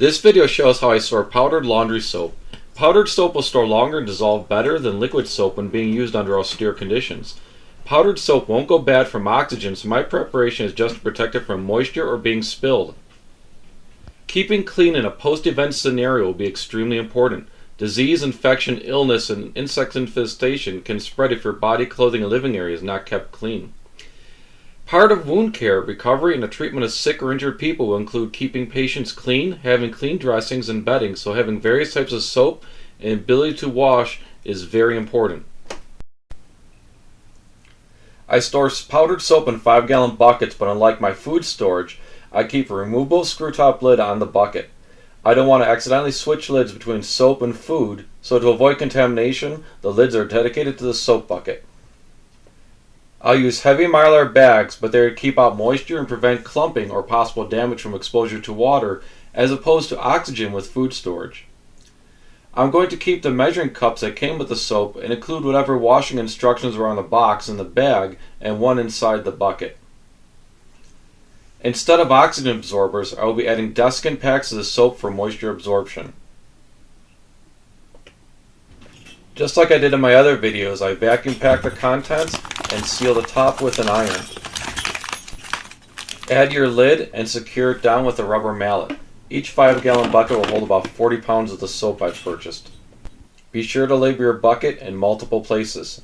This video shows how I store powdered laundry soap. Powdered soap will store longer and dissolve better than liquid soap when being used under austere conditions. Powdered soap won't go bad from oxygen, so my preparation is just to protect it from moisture or being spilled. Keeping clean in a post-event scenario will be extremely important. Disease, infection, illness, and insect infestation can spread if your body, clothing, and living area is not kept clean. Part of wound care, recovery, and the treatment of sick or injured people will include keeping patients clean, having clean dressings and bedding, so having various types of soap and ability to wash is very important. I store powdered soap in 5-gallon buckets, but unlike my food storage, I keep a removable screw-top lid on the bucket. I don't want to accidentally switch lids between soap and food, so to avoid contamination, the lids are dedicated to the soap bucket. I'll use heavy mylar bags, but they keep out moisture and prevent clumping or possible damage from exposure to water, as opposed to oxygen with food storage. I'm going to keep the measuring cups that came with the soap and include whatever washing instructions were on the box in the bag and one inside the bucket. Instead of oxygen absorbers, I will be adding desiccant packs to the soap for moisture absorption. Just like I did in my other videos, I vacuum pack the contents and seal the top with an iron. Add your lid and secure it down with a rubber mallet. Each 5-gallon bucket will hold about 40 pounds of the soap I've purchased. Be sure to label your bucket in multiple places.